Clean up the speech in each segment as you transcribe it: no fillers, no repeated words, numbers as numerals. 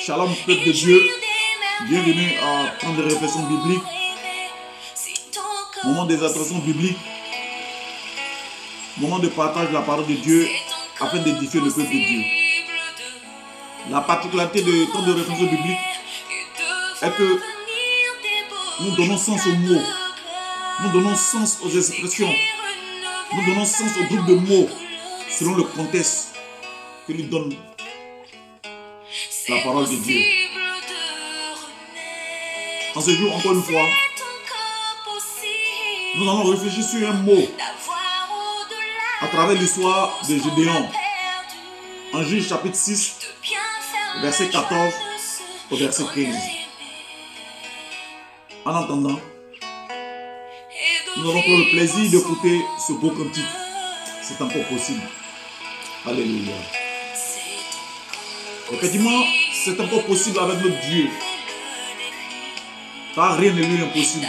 Shalom, peuple de Dieu. Bienvenue à prendre des réflexions bibliques. Moment des attentions bibliques. Moment de partage de la parole de Dieu afin d'édifier le peuple de Dieu. La particularité de temps de réflexion biblique est que nous donnons sens aux mots. Nous donnons sens aux expressions. Nous donnons sens au groupe de mots selon le contexte que lui donne la parole de Dieu. En ce jour, encore une fois, nous allons réfléchir sur un mot à travers l'histoire de Gédéon. En Juge chapitre 6, verset 14 au verset 15. En attendant, nous allons prendre le plaisir d'écouter ce beau cantique. C'est encore possible. Alléluia. Effectivement, c'est encore possible avec notre Dieu. Car rien ne lui est impossible.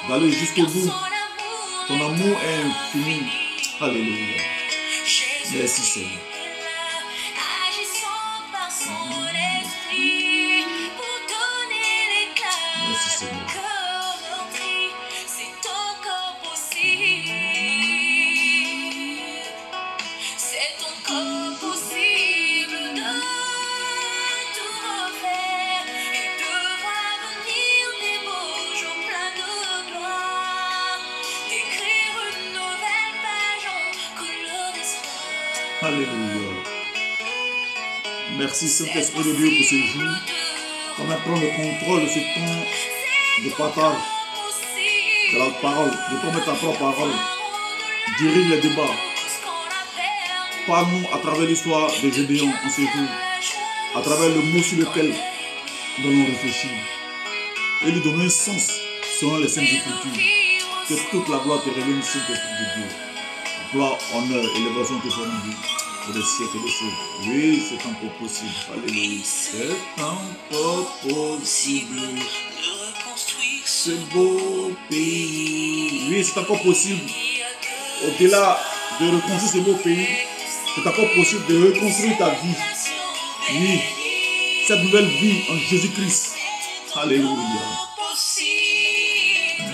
D'aller jusqu'au bout. Ton amour est infini. Alléluia. Merci Seigneur. Merci Seigneur. Alléluia. Merci Saint-Esprit de Dieu pour ce jour. On va prendre le contrôle de ce temps de partage de la parole, de commettre ta propre parole. Dirige les débats. Parle-nous à travers l'histoire de Gédéon en ce jour, à travers le mot sur lequel nous allons réfléchir et lui donner un sens selon les saintes écritures. Que toute la gloire te revienne, Saint-Esprit de Dieu. Gloire, honneur, élévation te seront rendues pour les siècles et les siècles. Oui, c'est encore possible. Alléluia. C'est encore possible de reconstruire ce beau pays. Oui, c'est encore possible. Au-delà de reconstruire ce beau pays, c'est encore possible de reconstruire ta vie. Oui, cette nouvelle vie en Jésus-Christ. Alléluia.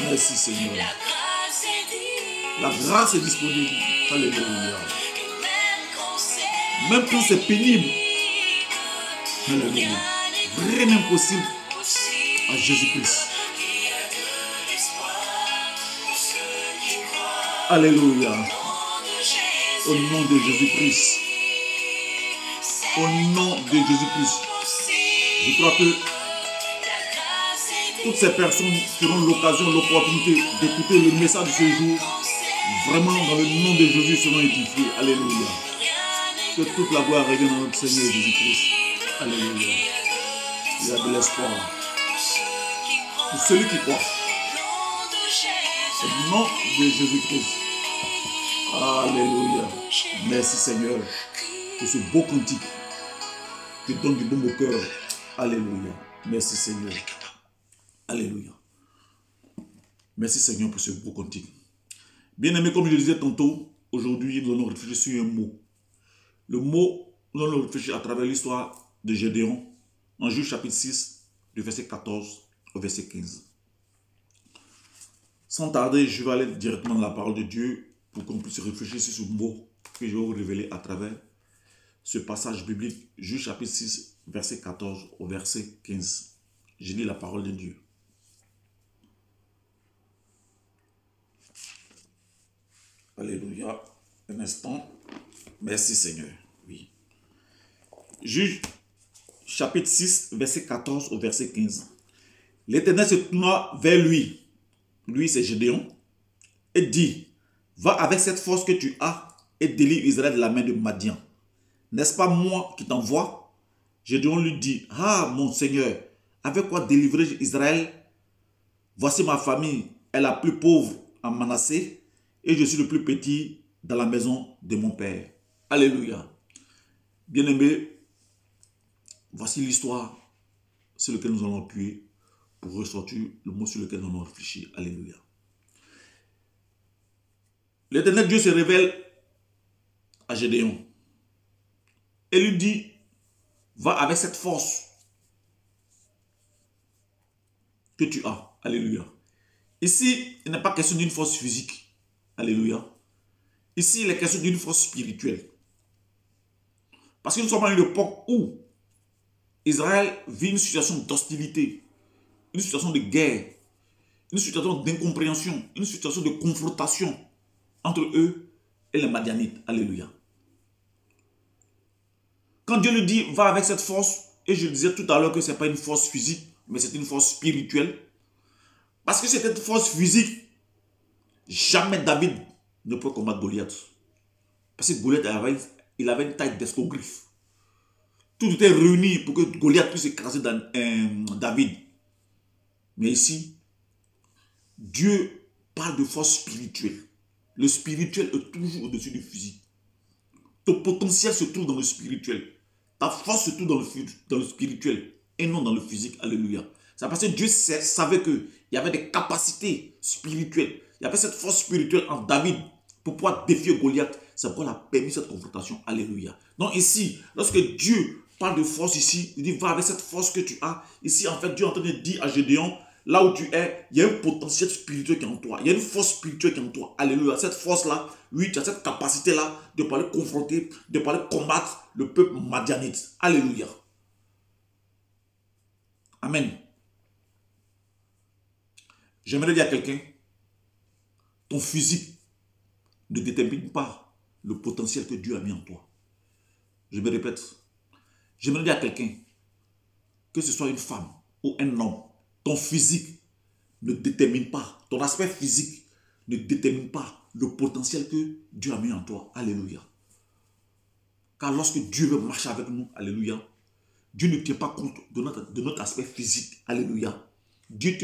Merci Seigneur. La grâce est disponible. Alléluia. Même quand c'est pénible. Alléluia. Rien n'est impossible à Jésus-Christ. Alléluia. Au nom de Jésus-Christ. Au nom de Jésus-Christ. Je crois que toutes ces personnes qui auront l'occasion, l'opportunité d'écouter le message de ce jour, vraiment dans le nom de Jésus seront édifiés. Alléluia. Que toute la gloire revienne à notre Seigneur Jésus-Christ. Alléluia. Il y a de l'espoir. Pour celui qui croit. Au nom de Jésus-Christ. Alléluia. Merci Seigneur pour ce beau cantique qui donne du bon au cœur. Alléluia. Merci Seigneur. Alléluia. Merci Seigneur pour ce beau cantique. Bien-aimés, comme je le disais tantôt, aujourd'hui nous allons réfléchir sur un mot. Le mot, nous allons réfléchir à travers l'histoire de Gédéon en Juge chapitre 6, du verset 14 au verset 15. Sans tarder, je vais aller directement dans la parole de Dieu pour qu'on puisse réfléchir sur ce mot que je vais vous révéler à travers ce passage biblique, Juge chapitre 6, verset 14 au verset 15. Je lis la parole de Dieu. Alléluia. Un instant. Merci Seigneur. Oui. Juge chapitre 6, verset 14 au verset 15. L'Éternel se tourna vers lui. Lui, c'est Gédéon. Et dit, va avec cette force que tu as et délivre Israël de la main de Madian. N'est-ce pas moi qui t'envoie? Gédéon lui dit, ah mon Seigneur, avec quoi délivrer Israël? Voici ma famille est la plus pauvre en Manassé et je suis le plus petit dans la maison de mon père. Alléluia. Bien-aimés, voici l'histoire sur laquelle nous allons appuyer pour ressortir le mot sur lequel nous allons réfléchir. Alléluia. L'Éternel Dieu se révèle à Gédéon et lui dit, Va avec cette force que tu as. Alléluia. Ici, il n'est pas question d'une force physique. Alléluia. Ici, il est question d'une force spirituelle. Parce que nous sommes à une époque où Israël vit une situation d'hostilité, une situation de guerre, une situation d'incompréhension, une situation de confrontation entre eux et les Madianites. Alléluia. Quand Dieu lui dit, va avec cette force, et je disais tout à l'heure que ce n'est pas une force physique, mais c'est une force spirituelle. Parce que cette force physique, jamais David ne peut combattre Goliath. Parce que Goliath il avait une taille d'escogriffe. Tout était réuni pour que Goliath puisse écraser David. Mais ici, Dieu parle de force spirituelle. Le spirituel est toujours au-dessus du physique. Ton potentiel se trouve dans le spirituel. Ta force se trouve dans le spirituel et non dans le physique. Alléluia. C'est parce que Dieu savait qu'il y avait des capacités spirituelles. Il y avait cette force spirituelle en David pour pouvoir défier Goliath. C'est pourquoi il a permis cette confrontation. Alléluia. Donc ici, lorsque Dieu parle de force ici, il dit va avec cette force que tu as. Ici, en fait, Dieu est en train de dire à Gédéon, là où tu es, il y a un potentiel spirituel qui est en toi. Il y a une force spirituelle qui est en toi. Alléluia. Cette force-là, oui, tu as cette capacité-là de pouvoir confronter, de pouvoir combattre le peuple madianite. Alléluia. Amen. J'aimerais dire à quelqu'un, ton physique ne détermine pas le potentiel que Dieu a mis en toi. Je me répète. J'aimerais dire à quelqu'un, que ce soit une femme ou un homme, ton physique ne détermine pas, ton aspect physique ne détermine pas le potentiel que Dieu a mis en toi. Alléluia. Car lorsque Dieu veut marcher avec nous, alléluia, Dieu ne tient pas compte de notre aspect physique. Alléluia. Dieu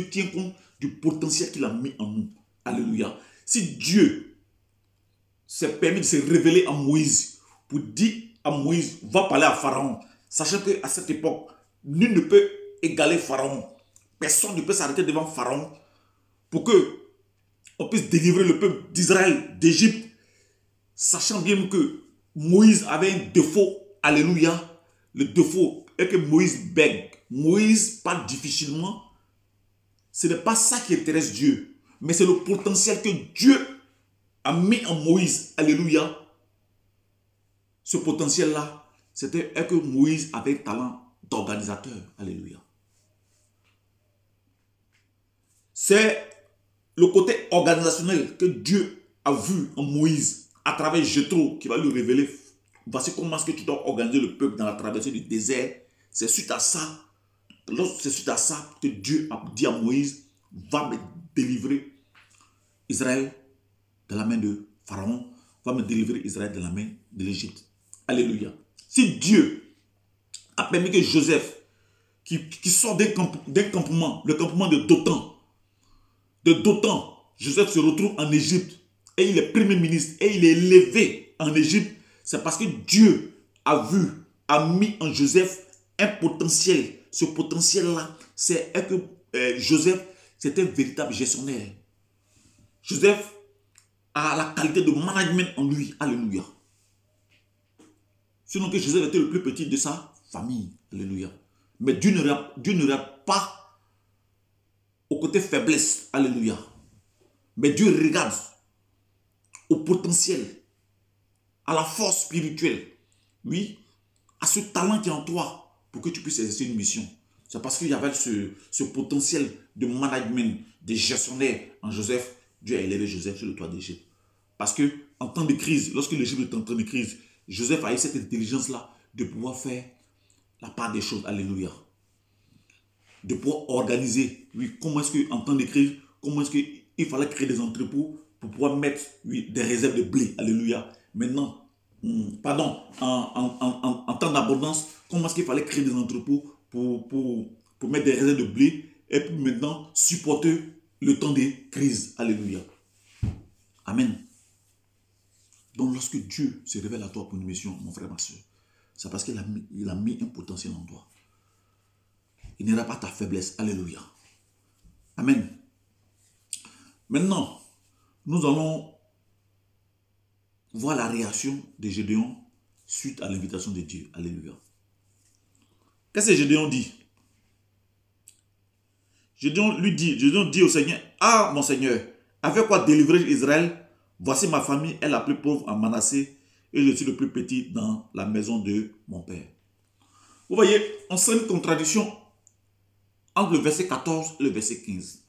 tient compte du potentiel qu'il a mis en nous. Alléluia. Si Dieu s'est permis de se révéler à Moïse pour dire à Moïse, va parler à Pharaon, sachant qu'à cette époque, nul ne peut égaler Pharaon. Personne ne peut s'arrêter devant Pharaon pour que on puisse délivrer le peuple d'Israël d'Égypte, sachant bien que Moïse avait un défaut. Alléluia. Le défaut est que Moïse bègue. Moïse parle difficilement. Ce n'est pas ça qui intéresse Dieu, mais c'est le potentiel que Dieu a mis en Moïse. Alléluia. Ce potentiel-là, c'était que Moïse avait un talent d'organisateur. Alléluia. C'est le côté organisationnel que Dieu a vu en Moïse à travers Jéthro qui va lui révéler. Voici comment est-ce que tu dois organiser le peuple dans la traversée du désert. C'est suite à ça, c'est suite à ça que Dieu a dit à Moïse, va me délivrer Israël de la main de Pharaon, va me délivrer Israël de la main de l'Égypte. Alléluia. Si Dieu a permis que Joseph, qui sort d'un campement, le campement de Dothan, Joseph se retrouve en Égypte et il est premier ministre et il est élevé en Égypte, c'est parce que Dieu a mis en Joseph un potentiel. Ce potentiel-là, c'est que Joseph, c'est un véritable gestionnaire. Joseph a la qualité de management en lui. Alléluia. Sinon que Joseph était le plus petit de sa famille. Alléluia. Mais Dieu ne regarde pas au côté faiblesse. Alléluia. Mais Dieu regarde au potentiel, à la force spirituelle. Oui, à ce talent qui est en toi pour que tu puisses exercer une mission. C'est parce qu'il y avait ce potentiel de management, de gestionnaire en Joseph. Dieu a élevé Joseph sur le toit d'Égypte. Parce que en temps de crise, lorsque l'Égypte est en temps de crise, Joseph a eu cette intelligence-là de pouvoir faire la part des choses. Alléluia. De pouvoir organiser, oui, comment est-ce qu'en temps de crise, comment est-ce qu'il fallait créer des entrepôts pour pouvoir mettre, oui, des réserves de blé. Alléluia. Maintenant, en temps d'abondance, comment est-ce qu'il fallait créer des entrepôts pour mettre des réserves de blé et puis maintenant supporter le temps des crises. Alléluia. Amen. Donc lorsque Dieu se révèle à toi pour une mission, mon frère, ma soeur, c'est parce qu'il a mis un potentiel en toi. Il n'ira pas ta faiblesse. Alléluia. Amen. Maintenant, nous allons voir la réaction de Gédéon suite à l'invitation de Dieu. Alléluia. Qu'est-ce que Gédéon dit? Gédéon dit au Seigneur, ah mon Seigneur, avec quoi délivrer Israël? Voici ma famille est la plus pauvre en Manassé et je suis le plus petit dans la maison de mon père. Vous voyez, on sent une contradiction entre le verset 14 et le verset 15.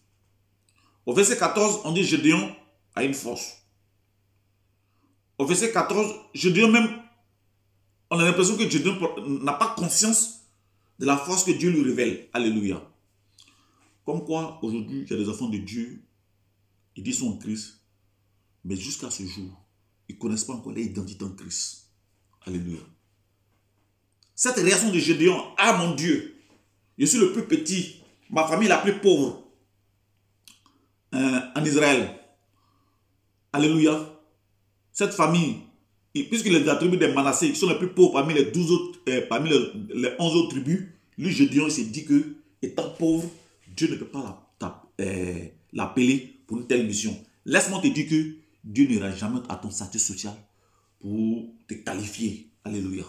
Au verset 14, on dit Gédéon a une force. Au verset 14, Gédéon même, on a l'impression que Gédéon n'a pas conscience de la force que Dieu lui révèle. Alléluia. Comme quoi, aujourd'hui, il y a des enfants de Dieu, ils disent qu'ils sont en Christ, mais jusqu'à ce jour, ils ne connaissent pas encore leur identité en Christ. Alléluia. Cette réaction de Gédéon, ah mon Dieu, je suis le plus petit, ma famille est la plus pauvre en Israël. Alléluia. Cette famille, puisqu'il est de la tribu des Manassés, qui sont les plus pauvres parmi les 12 autres, parmi les 11 autres tribus, lui, Gédéon, il s'est dit que, étant pauvre, Dieu ne peut pas l'appeler pour une telle mission. Laisse-moi te dire que Dieu n'ira jamais à ton statut social pour te qualifier. Alléluia.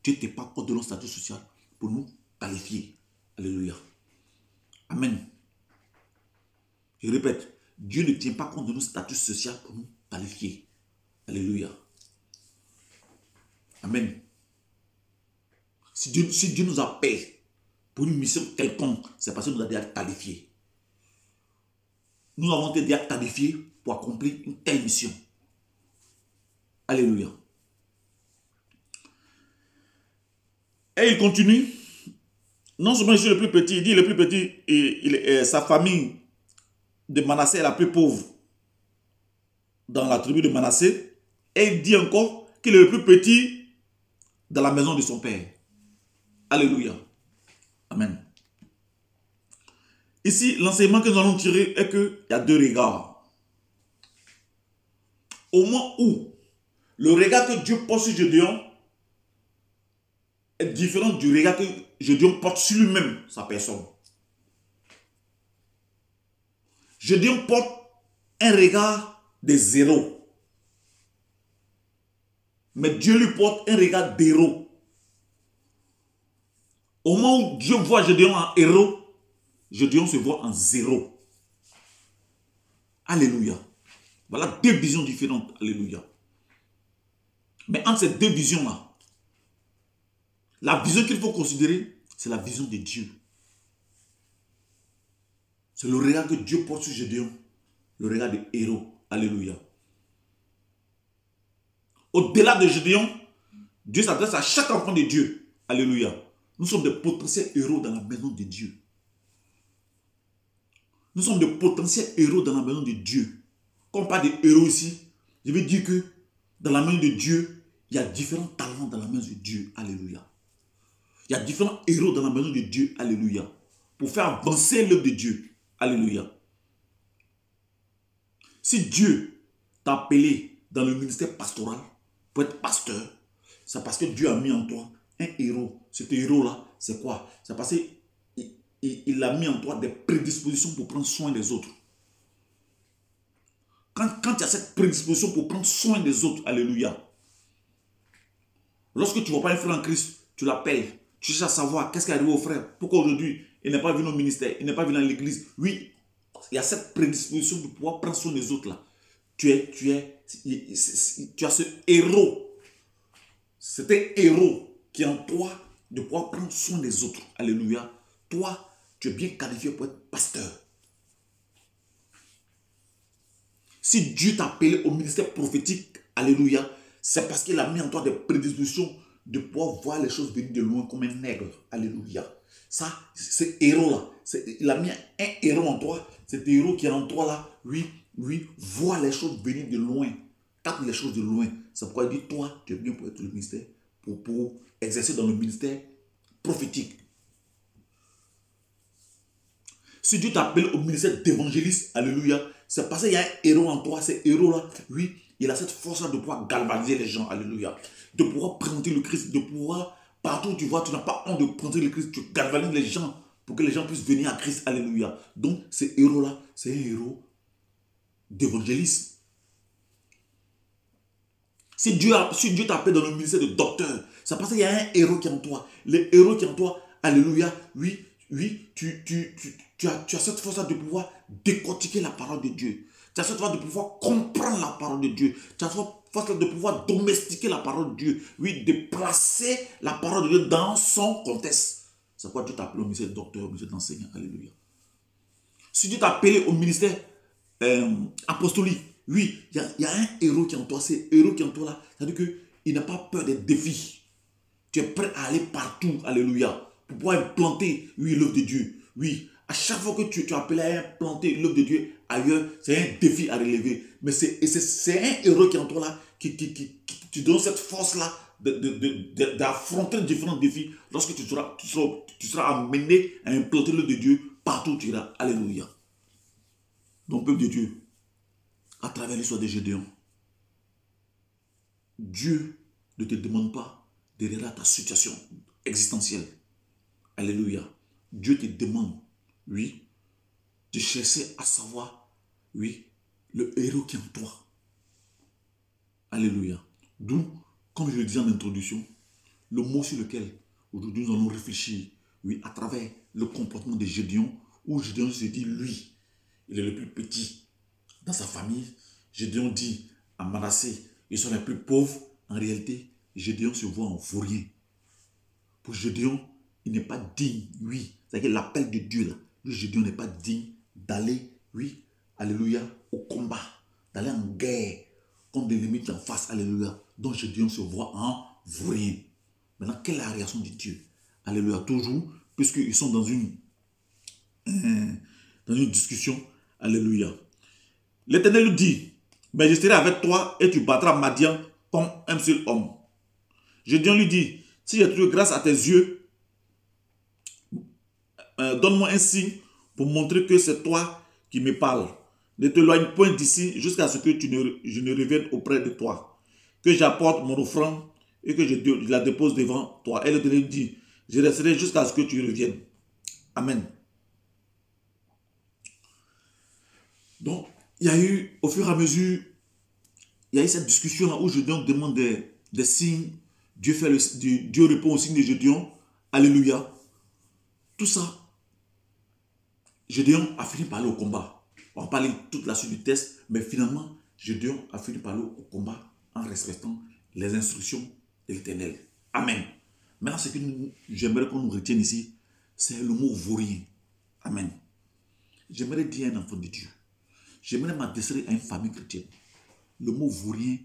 Dieu ne t'est pas compte de notre statut social pour nous qualifier. Alléluia. Amen. Je répète, Dieu ne tient pas compte de notre statut social pour nous qualifier. Alléluia. Amen. Si Dieu nous appelle pour une mission quelconque, c'est parce qu'il nous a déjà qualifiés. Nous avons été déjà qualifiés pour accomplir une telle mission. Alléluia. Et il continue. Non seulement je suis le plus petit, il dit le plus petit, et sa famille de Manassé est la plus pauvre dans la tribu de Manassé. Et il dit encore qu'il est le plus petit dans la maison de son père. Alléluia. Amen. Ici, l'enseignement que nous allons tirer est qu'il y a deux regards. Au moment où le regard que Dieu porte sur Gédéon est différent du regard que Gédéon porte sur lui-même, sa personne. Gédéon porte un regard de zéro. Mais Dieu lui porte un regard d'héros. Au moment où Dieu voit Gédéon en héros, Gédéon se voit en zéro. Alléluia. Voilà deux visions différentes. Alléluia. Mais entre ces deux visions-là, la vision qu'il faut considérer, c'est la vision de Dieu. C'est le regard que Dieu porte sur Gédéon. Le regard de héros. Alléluia. Au-delà de Gédéon, Dieu s'adresse à chaque enfant de Dieu. Alléluia. Nous sommes des potentiels héros dans la maison de Dieu. Nous sommes des potentiels héros dans la maison de Dieu. Quand on parle de héros ici, je veux dire que dans la maison de Dieu, il y a différents talents dans la maison de Dieu. Alléluia. Il y a différents héros dans la maison de Dieu. Alléluia. Pour faire avancer l'œuvre de Dieu. Alléluia. Si Dieu t'a appelé dans le ministère pastoral pour être pasteur, c'est parce que Dieu a mis en toi un héros. Cet héros-là, c'est quoi? C'est parce qu'il a mis en toi des prédispositions pour prendre soin des autres. Quand tu as cette prédisposition pour prendre soin des autres, alléluia. Lorsque tu ne vois pas un frère en Christ, tu l'appelles. Tu cherches à savoir qu'est-ce qui est arrivé au frère. Pourquoi aujourd'hui, il n'est pas venu au ministère, il n'est pas venu à l'église. Oui, il y a cette prédisposition de pouvoir prendre soin des autres là. Tu as ce héros. C'est un héros qui est en toi de pouvoir prendre soin des autres. Alléluia. Toi, tu es bien qualifié pour être pasteur. Si Dieu t'a appelé au ministère prophétique, alléluia, c'est parce qu'il a mis en toi des prédispositions de pouvoir voir les choses venir de loin comme un nègre. Alléluia. Ça, ce héros-là, il a mis un héros en toi. Cet héros qui est en toi là, oui, voit les choses venir de loin. Capte les choses de loin. C'est pourquoi il dit, toi, tu es bien pour être le ministère, pour exercer dans le ministère prophétique. Si Dieu t'appelle au ministère d'évangéliste, alléluia, c'est parce qu'il y a un héros en toi. Ce héros-là, oui, il a cette force-là de pouvoir galvaniser les gens, alléluia. De pouvoir présenter le Christ, de pouvoir, partout où tu vois, tu n'as pas honte de présenter le Christ, tu galvanises les gens pour que les gens puissent venir à Christ, alléluia. Donc, ce héros-là, c'est un héros d'évangéliste. Si Dieu t'appelle dans le ministère de docteur, c'est parce qu'il y a un héros qui est en toi. Le héros qui est en toi Alléluia. Oui, oui, tu as cette force-là de pouvoir décortiquer la parole de Dieu. Tu as cette force de pouvoir comprendre la parole de Dieu. Tu as cette force de pouvoir domestiquer la parole de Dieu. Oui, de placer la parole de Dieu dans son contexte. C'est quoi Dieu t'a appelé au ministère de docteur, au ministère d'enseignant. Alléluia. Si Dieu t'a appelé au ministère apostolique, oui, il y a un héros qui est en toi. C'est héros qui est en toi là. C'est-à-dire qu'il n'a pas peur des défis. Tu es prêt à aller partout. Alléluia. Pour pouvoir implanter, oui, l'œuvre de Dieu. Oui, à chaque fois que tu es appelé à implanter l'œuvre de Dieu ailleurs, c'est un défi à relever. Mais c'est un héros qui est en toi là, qui te donne cette force-là d'affronter différents défis lorsque tu seras amené à implanter l'œuvre de Dieu partout où tu iras. Alléluia. Donc, peuple de Dieu, à travers l'histoire de Gédéon, Dieu ne te demande pas de régler ta situation existentielle. Alléluia. Dieu te demande, oui, de chercher à savoir, oui, le héros qui est en toi. Alléluia. D'où, comme je le disais en introduction, le mot sur lequel aujourd'hui nous allons réfléchir, oui, à travers le comportement de Gédéon, où Gédéon se dit, lui, il est le plus petit dans sa famille. Gédéon dit à Manassé, ils sont les plus pauvres. En réalité, Gédéon se voit en vaurien. Pour Gédéon, il n'est pas digne, oui. C'est-à-dire l'appel de Dieu, là. Lui, Gédéon n'est pas digne d'aller, oui, alléluia, au combat, d'aller en guerre contre des limites en face, alléluia. Donc Gédéon se voit en vaurien. Maintenant, quelle est la réaction de Dieu? Alléluia, toujours, puisqu'ils sont dans une discussion, alléluia. L'Éternel lui dit, mais je serai avec toi et tu battras Madian comme un seul homme. Gédéon lui dit, si j'ai trouvé grâce à tes yeux, donne-moi un signe pour montrer que c'est toi qui me parles. Ne t'éloigne point d'ici jusqu'à ce que je ne revienne auprès de toi. Que j'apporte mon offrande et que je la dépose devant toi. Et l'Éternel dit, je resterai jusqu'à ce que tu reviennes. Amen. Donc, il y a eu, au fur et à mesure, il y a eu cette discussion-là où Gédéon demande des signes. Dieu répond au signe de Gédéon. Alléluia. Tout ça, Gédéon a fini par aller au combat. On va parler toute la suite du test, mais finalement, Gédéon a fini par aller au combat en respectant les instructions de l'Éternel. Amen. Maintenant, ce que j'aimerais qu'on nous retienne ici, c'est le mot vaurien. Amen. J'aimerais dire à un enfant de Dieu. J'aimerais m'adresser à une famille chrétienne. Le mot vaurien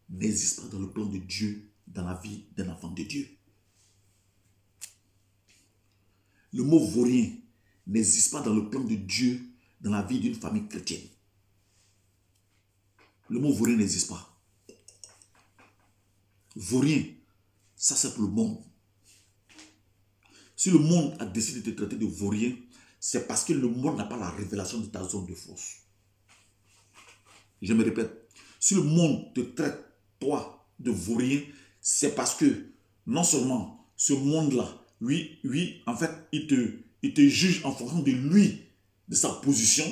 n'existe pas dans le plan de Dieu, dans la vie d'un enfant de Dieu. Le mot vaurien n'existe pas dans le plan de Dieu, dans la vie d'une famille chrétienne. Le mot vaurien n'existe pas. Vaurien, ça c'est pour le monde. Si le monde a décidé de te traiter de vaurien, c'est parce que le monde n'a pas la révélation de ta zone de force. Je me répète, si le monde te traite, toi, de vaurien, c'est parce que, non seulement ce monde-là, oui, en fait, il te juge en fonction de lui, de sa position,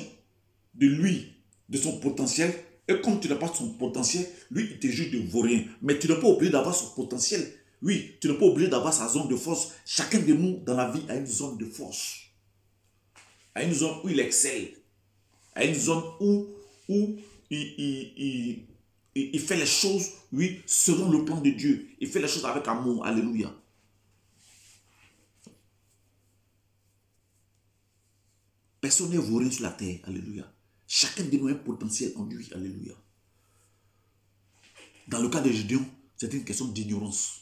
de lui, de son potentiel. Et comme tu n'as pas son potentiel, lui, il te juge de vaurien. Mais tu n'es pas obligé d'avoir son potentiel. Oui, tu n'es pas obligé d'avoir sa zone de force. Chacun de nous, dans la vie, a une zone de force. A une zone où il excelle. A une zone où il fait les choses, oui, selon le plan de Dieu. Il fait les choses avec amour. Alléluia. Personne n'est vaurien sur la terre. Alléluia. Chacun de nous a un potentiel en lui. Alléluia. Dans le cas de Gédéon, c'est une question d'ignorance.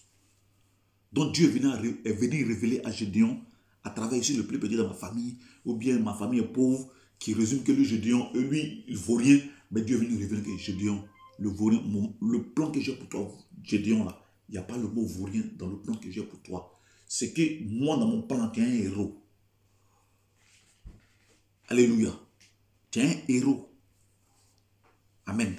Donc Dieu est venu révéler à Gédéon, à travers ici le plus petit de ma famille, ou bien ma famille est pauvre, qui résume que lui, Gédéon, lui, il ne vaut rien, mais Dieu est venu révéler que Gédéon, le plan que j'ai pour toi, Gédéon, là, il n'y a pas le mot vaurien dans le plan que j'ai pour toi. C'est que moi, dans mon plan, tu es un héros. Alléluia. Tu es un héros. Amen.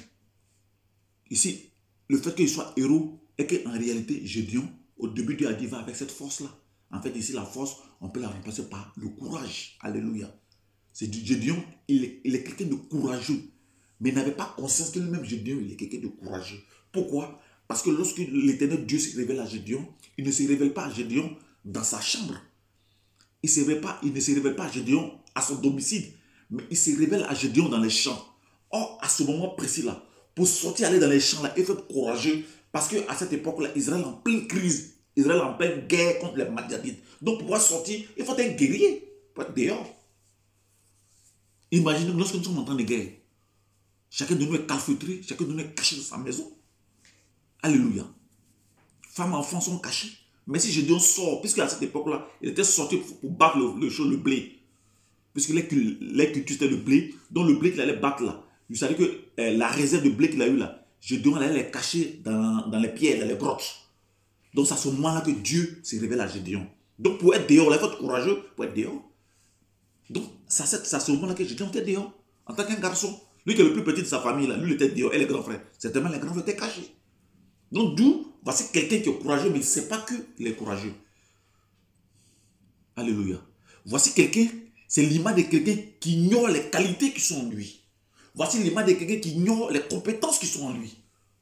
Ici, le fait qu'il soit héros est qu'en réalité, Gédéon, au début, Dieu a dit, va avec cette force-là. En fait, ici, la force, on peut la remplacer par le courage. Alléluia. C'est Gédéon, il est quelqu'un de courageux. Mais il n'avait pas conscience que lui-même, Gédéon, il est quelqu'un de courageux. Pourquoi? Parce que lorsque l'Éternel Dieu se révèle à Gédéon, il ne se révèle pas à Gédéon dans sa chambre. il ne se révèle pas à Gédéon à son domicile, mais il se révèle à Gédéon dans les champs. Or, à ce moment précis-là, pour sortir, aller dans les champs, là, il faut être courageux, parce qu'à cette époque-là, Israël est en pleine crise, Israël est en pleine guerre contre les Madianites. Donc, pour pouvoir sortir, il faut être un guerrier, pour être dehors. Imaginez, lorsque nous sommes en temps de guerre, chacun de nous est calfeutré, chacun de nous est caché dans sa maison. Alléluia. Femmes et enfants sont cachés. Mais si Gédéon sort, puisque à cette époque-là, il était sorti pour battre le blé, puisque les cultures c'était le blé, donc le blé qu'il allait battre là, vous savez que la réserve de blé qu'il a eu là, Gédéon allait les cacher dans les pierres, dans les grottes. Donc c'est à ce moment-là que Dieu se révèle à Gédéon. Donc pour être dehors, il faut être courageux pour être dehors. Donc c'est à ce moment-là que Gédéon était dehors, en tant qu'un garçon. Lui qui est le plus petit de sa famille, là, lui il était dehors, et les grands frères. Certainement les grands frères étaient cachés. Donc d'où, voici quelqu'un qui est courageux, mais il ne sait pas qu'il est courageux. Alléluia. Voici quelqu'un, c'est l'image de quelqu'un qui ignore les qualités qui sont en lui. Voici l'image de quelqu'un qui ignore les compétences qui sont en lui.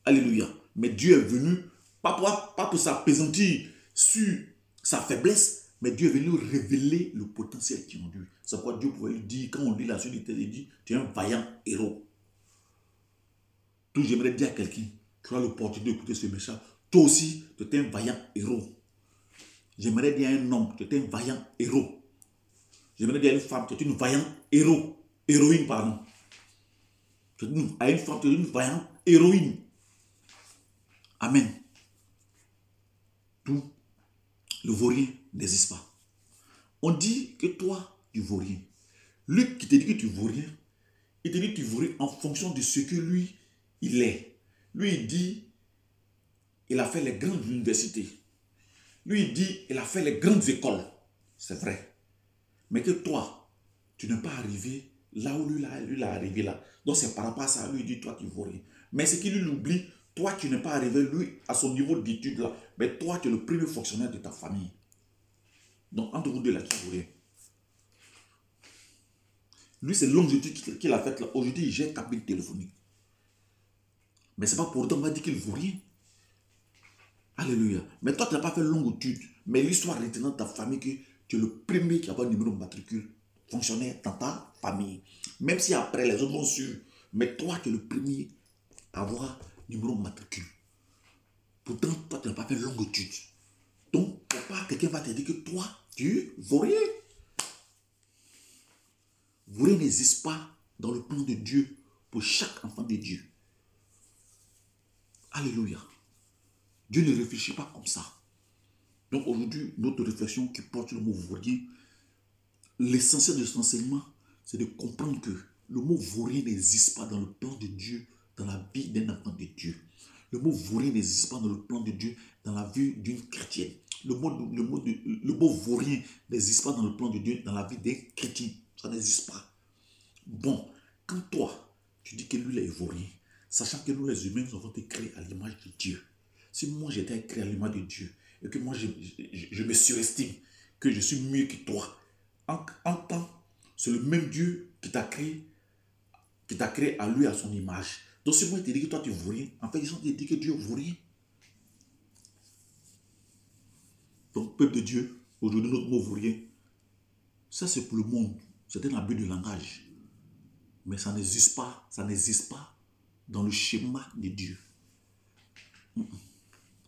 Alléluia. Mais Dieu est venu, pas pour s'appesantir sur sa faiblesse, mais Dieu est venu révéler le potentiel qui est en lui. C'est pourquoi Dieu pouvait lui dire, quand on lit la suite, il dit, tu es un vaillant héros. Tout, j'aimerais dire à quelqu'un qui aura l'opportunité d'écouter ce message, toi aussi, tu es un vaillant héros. J'aimerais dire à un homme, tu es un vaillant héros. J'aimerais dire à une femme, tu es une vaillante héros. Héroïne, pardon. À une femme, tu es une vaillante héroïne. Amen. Tout le vaurien n'existe pas. On dit que toi, tu vaux rien. Lui qui te dit que tu vaux rien, il te dit que tu vaux rien en fonction de ce que lui, il est. Lui, il dit, il a fait les grandes universités. Lui, il dit, il a fait les grandes écoles. C'est vrai. Mais que toi, tu n'es pas arrivé là où lui l'a arrivé là. Donc c'est par rapport à ça, lui il dit, toi tu ne vaux rien. Mais ce qu'il lui oublie, toi tu n'es pas arrivé, lui, à son niveau d'études là, mais toi tu es le premier fonctionnaire de ta famille. Donc entre vous deux là, tu ne vaux rien. Lui, c'est longues études qu'il a faites là. Aujourd'hui, il gère cabine téléphonique. Mais c'est pas pour autant qu'on va dire qu'il ne vaut rien. Alléluia. Mais toi, tu n'as pas fait longue étude. Mais l'histoire retenant de ta famille que tu es le premier qui a un numéro de matricule fonctionnaire dans ta famille. Même si après les autres vont suivre. Mais toi, tu es le premier à avoir numéro de matricule. Pourtant, toi, tu n'as pas fait longue étude. Donc, papa, quelqu'un va te dire que toi, tu ne vaux rien. Vous n'existe pas dans le plan de Dieu pour chaque enfant de Dieu. Alléluia. Dieu ne réfléchit pas comme ça. Donc aujourd'hui, notre réflexion qui porte le mot vaurien, l'essentiel de cet enseignement, c'est de comprendre que le mot vaurien n'existe pas dans le plan de Dieu, dans la vie d'un enfant de Dieu. Le mot vaurien n'existe pas dans le plan de Dieu, dans la vie d'une chrétienne. Le mot vaurien n'existe pas dans le plan de Dieu, dans la vie d'un chrétien. Ça n'existe pas. Bon, quand toi, tu dis que lui, il est vaurien, sachant que nous, les humains, nous avons été créés à l'image de Dieu. Si moi, j'étais créé à l'image de Dieu, et que moi, je me surestime, que je suis mieux que toi, en temps, c'est le même Dieu qui t'a créé à lui, à son image. Donc, si moi, je te dis que toi, tu ne vaux rien, en fait, ils ont dit que Dieu ne vaut rien. Donc, peuple de Dieu, aujourd'hui, notre mot vaut rien. Ça, c'est pour le monde. C'est un abus de langage. Mais ça n'existe pas dans le schéma de Dieu.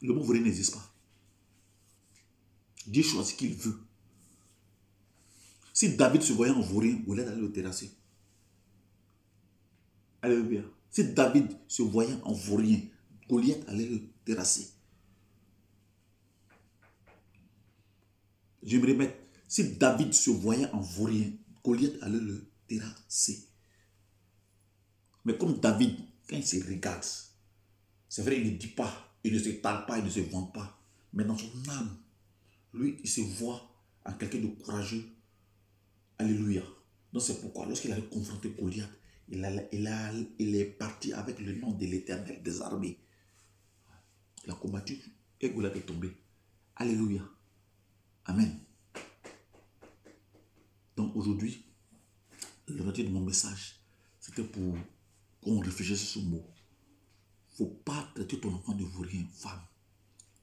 Le mot vaurien n'existe pas. Dieu choisit qu'il veut. Si David se voyait en vaurien, Goliath allait le terrasser. Alléluia. Si David se voyait en vaurien, Goliath allait le terrasser. Je me remets. Si David se voyait en vaurien, Goliath allait le terrasser. Mais comme David, quand il se regarde, c'est vrai, il ne dit pas, il ne se parle pas, il ne se vante pas. Mais dans son âme, lui, il se voit en quelqu'un de courageux. Alléluia. Donc c'est pourquoi, lorsqu'il a confronté Goliath, il est parti avec le nom de l'Éternel des armées. Il a combattu et Goliath est tombé. Alléluia. Amen. Donc aujourd'hui, le retour de mon message, c'était pour qu'on réfléchisse sur ce mot. Il ne faut pas traiter ton enfant de vaurien, femme,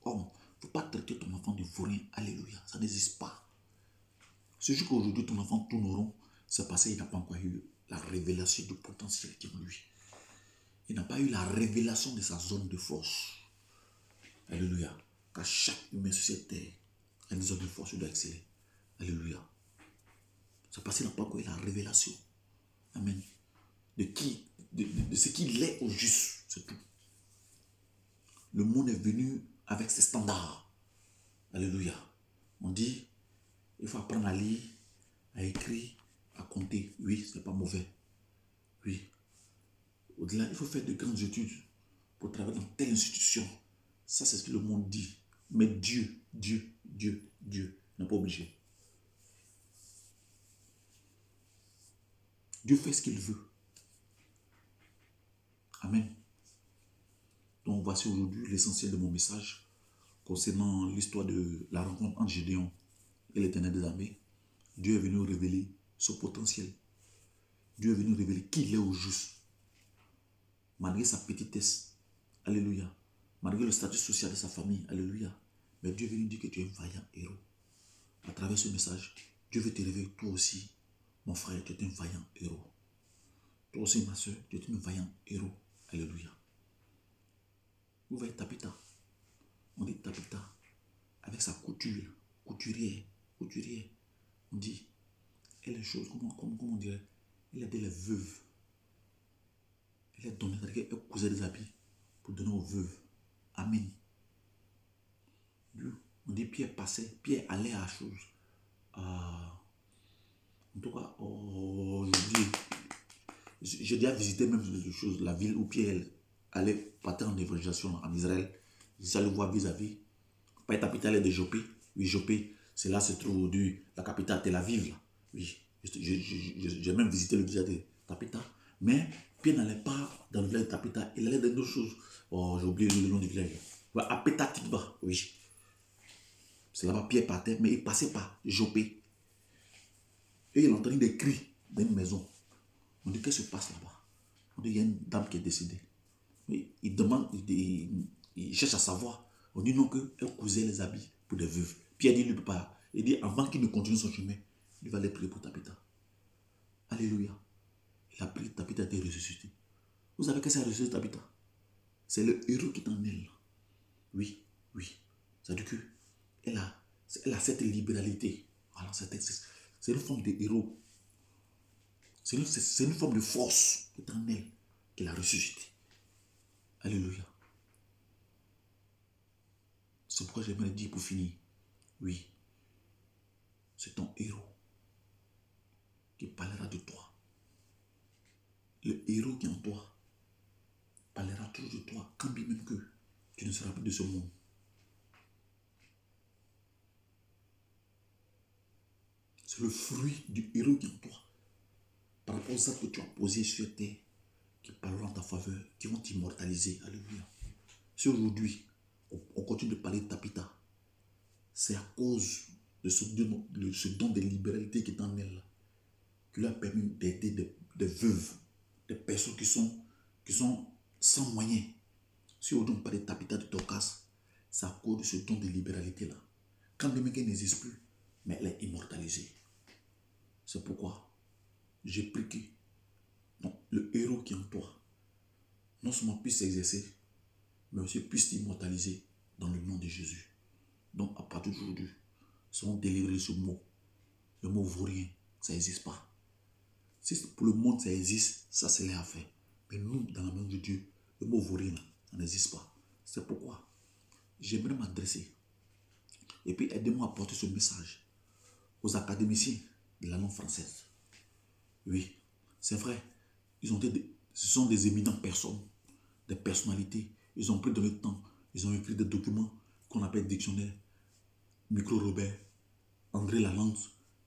homme. Il ne faut pas traiter ton enfant de vaurien. Alléluia. Ça n'existe pas. Ce jour qu'aujourd'hui ton enfant tourneront, c'est parce qu'il n'a pas encore eu la révélation du potentiel qui est en lui. Il n'a pas eu la révélation de sa zone de force. Alléluia. Car chaque humain sur cette terre a une zone de force, il doit exceller. Alléluia. C'est parce qu'il n'a pas encore eu la révélation. Amen. De ce qu'il est au juste, c'est tout. Le monde est venu avec ses standards. Alléluia. On dit, il faut apprendre à lire, à écrire, à compter. Oui, ce n'est pas mauvais. Oui. Au-delà, il faut faire de grandes études pour travailler dans telle institution. Ça, c'est ce que le monde dit. Mais Dieu n'est pas obligé. Dieu fait ce qu'il veut. Amen. Donc, voici aujourd'hui l'essentiel de mon message concernant l'histoire de la rencontre entre Gédéon et l'Éternel des armées. Dieu est venu révéler son potentiel. Dieu est venu révéler qui il est au juste. Malgré sa petitesse. Alléluia. Malgré le statut social de sa famille. Alléluia. Mais Dieu est venu dire que tu es un vaillant héros. À travers ce message, Dieu veut te révéler toi aussi. Mon frère, tu es un vaillant héros. Toi aussi, ma soeur, tu es un vaillant héros. Alléluia. Vous voyez Tabitha. On dit Tabitha avec sa couture, couturière. On dit, elle est chose, comment on dirait, elle a des veuves. Elle a donné, c'est-à-dire qu'elle cousait des habits pour donner aux veuves. Amen. On dit Pierre passait, Pierre allait à la chose. En tout cas, j'ai déjà visité même des choses, la ville où Pierre allait partir en évangélisation en Israël. J'allais voir vis-à-vis. Pas la capitale de Jopé. Oui, Jopé, c'est là se trouve aujourd'hui la capitale Tel Aviv. Là. Oui, j'ai même visité le village de Tapita. Mais Pierre n'allait pas dans le village de Tapita, il allait dans d'autres choses. Oh, j'ai oublié le nom du village. À Pétatikba, oui. C'est là-bas Pierre partait, mais il passait par Jopé. Et il entendait des cris dans une maison. On dit, qu'est-ce qui se passe là-bas? On dit, il y a une dame qui est décédée. Il demande, il cherche à savoir. On dit non, qu'elle cousait les habits pour des veuves. Pierre dit, lui ne peut pas. Il dit, avant qu'il ne continue son chemin, il va aller prier pour Tabitha. Alléluia. Il a prié, Tabitha a été ressuscité. Vous savez qu'est-ce que c'est ressuscité Tabitha? C'est le héros qui est en elle. Oui. C'est-à-dire qu'elle a cette libéralité. Voilà, c'est une forme de héros. C'est une forme de force qui est en elle, qu'elle a ressuscité. Alléluia. C'est pourquoi j'aimerais dire pour finir, oui, c'est ton héros qui parlera de toi. Le héros qui est en toi parlera toujours de toi, quand bien même que tu ne seras plus de ce monde. C'est le fruit du héros qui est en toi. Par rapport aux actes que tu as posés sur terre, qui parleront en ta faveur, qui vont t'immortaliser. Alléluia. Si aujourd'hui, on continue de parler de Tabitha, c'est à cause de ce don de libéralité qui est en elle, qui lui a permis d'aider des veuves, des personnes qui sont sans moyens. Si aujourd'hui on parle de Tabitha de Dorcas, c'est à cause de ce don de libéralité-là. Quand le mec n'existe plus, mais elle est immortalisée. C'est pourquoi j'ai prié que le héros qui est en toi, non seulement puisse s'exercer, mais aussi puisse t'immortaliser dans le nom de Jésus. Donc, à partir d'aujourd'hui, seront délivrés de ce mot. Le mot vaurien, ça n'existe pas. Si pour le monde, ça existe, ça c'est l'air à faire. Mais nous, dans la main de Dieu, le mot vaurien, ça n'existe pas. C'est pourquoi j'aimerais m'adresser et puis aidez-moi à porter ce message aux académiciens de la langue française. Oui, c'est vrai, ce sont des éminentes personnes, des personnalités. Ils ont pris de leur temps, ils ont écrit des documents qu'on appelle dictionnaire, Micro-Robert, André Lalande,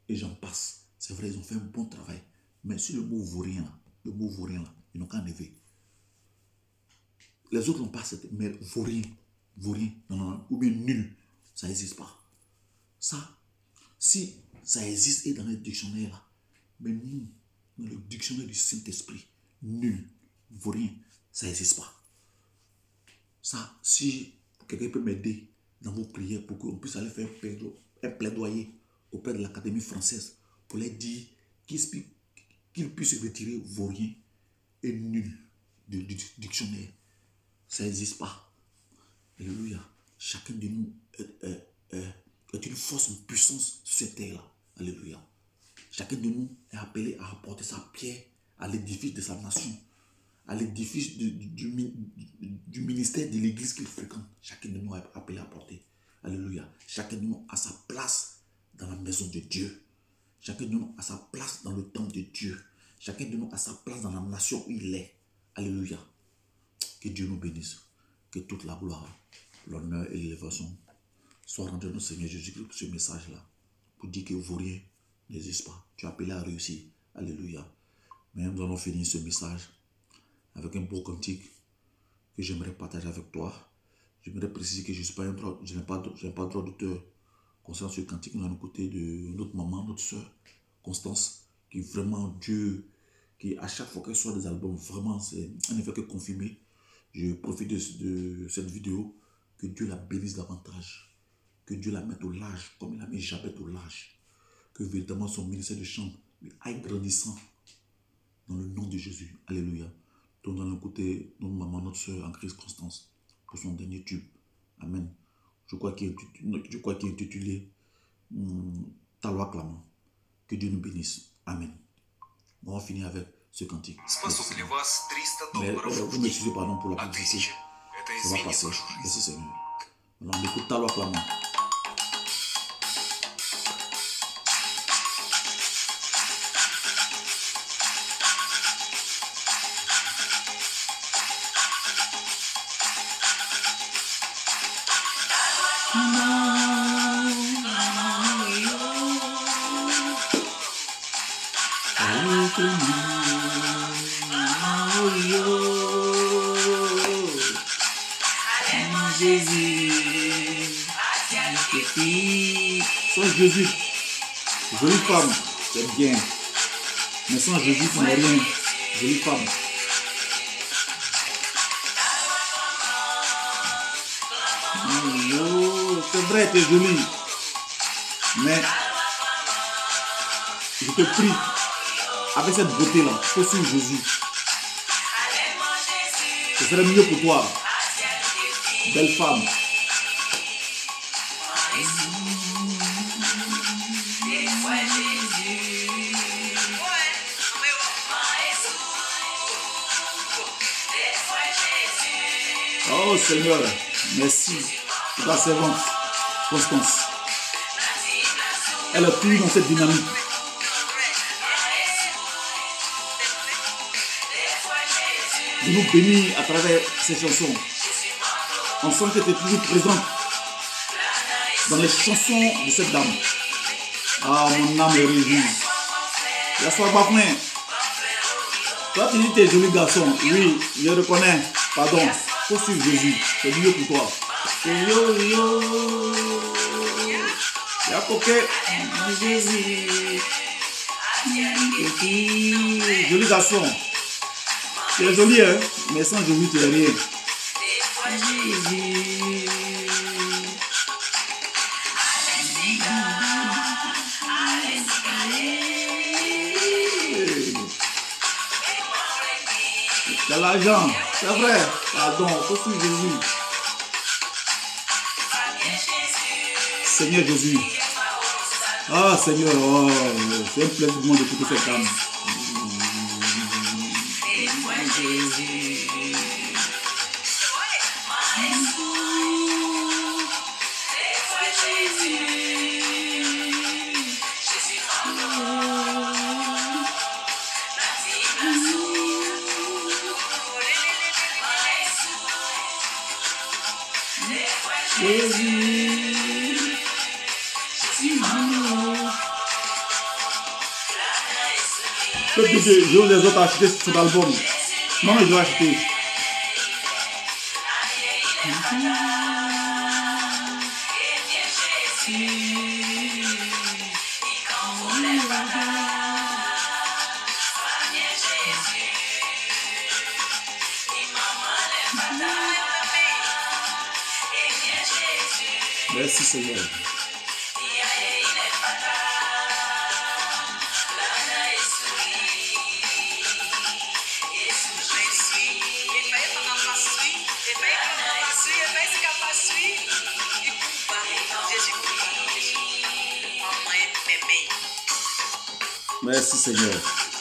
et j'en passe. C'est vrai, ils ont fait un bon travail. Mais sur le mot vaurien là, ils n'ont qu'à enlever. Les autres n'ont pas cette, mais vaurien, non, ou bien nul, ça n'existe pas. Ça, si ça existe et dans le dictionnaire là, mais nous, dans le dictionnaire du Saint-Esprit, nul, vaurien, ça n'existe pas. Ça, si quelqu'un peut m'aider dans vos prières pour qu'on puisse aller faire un plaidoyer auprès de l'Académie française pour leur dire qu'ils puissent retirer vaurien et nul du dictionnaire. Ça n'existe pas. Alléluia. Chacun de nous est une force en puissance sur cette terre-là. Alléluia. Chacun de nous est appelé à apporter sa pierre à l'édifice de sa nation, à l'édifice du ministère de l'église qu'il fréquente. Chacun de nous est appelé à apporter. Alléluia. Chacun de nous a sa place dans la maison de Dieu. Chacun de nous a sa place dans le temple de Dieu. Chacun de nous a sa place dans la nation où il est. Alléluia. Que Dieu nous bénisse. Que toute la gloire, l'honneur et l'élévation soient rendus à notre Seigneur Jésus-Christ pour ce message-là. Pour dire que vaurien n'existe pas. Tu es appelé à réussir. Alléluia. Mais nous allons finir ce message avec un beau cantique que j'aimerais partager avec toi. J'aimerais préciser que je n'ai pas droit d'auteur concernant ce cantique. Nous allons écouter de notre maman, notre soeur, Constance, qui vraiment Dieu, qui à chaque fois qu'elle soit des albums, vraiment, c'est un effet que confirmé. Je profite de cette vidéo, que Dieu la bénisse davantage, que Dieu la mette au large, comme il a mis Jabet au large, que véritablement son ministère de chant aille grandissant dans le nom de Jésus. Alléluia. Donc nous allons écouter notre maman, notre soeur en Christ Constance, pour son dernier tube. Amen. Je crois qu'il est intitulé Ta loi clamant. Que Dieu nous bénisse. Amen. On va finir avec ce cantique. Mais vous m'excusez pardon pour la publicité. Ça va passer. Merci Seigneur. Alors on écoute Ta loi clamant. Sans Jésus, jolie femme, c'est bien. Mais sans Jésus, tu n'es rien. Jolie femme. C'est vrai, tu es jolie. Mais je te prie, avec cette beauté-là, il faut suivre Jésus. Ce serait mieux pour toi. Belle femme. Oh Seigneur, merci pour ta servante, Constance. Elle a pris dans cette dynamique. De nous bénir à travers ces chansons. On sent que tu es toujours présente dans les chansons de cette dame. Ah, mon âme est réjouie. La soirée Bafouin. Toi, tu dis que tu es joli garçon. Oui, je reconnais. Pardon. Faut suivre Jésus. C'est mieux pour toi. Yo, yo. Y'a coquet. Jésus. Joli garçon. Tu es joli, hein? Mais sans Jésus, tu n'es rien. T'as l'argent, c'est vrai. Pardon, faut suivre Jésus. Seigneur Jésus. Ah Seigneur, oh, c'est un plaisir pour moi d'écouter cette dame. Peuple de Dieu, je les autres acheter cet album. Non, mais je vais acheter. Merci Seigneur. Merci Seigneur.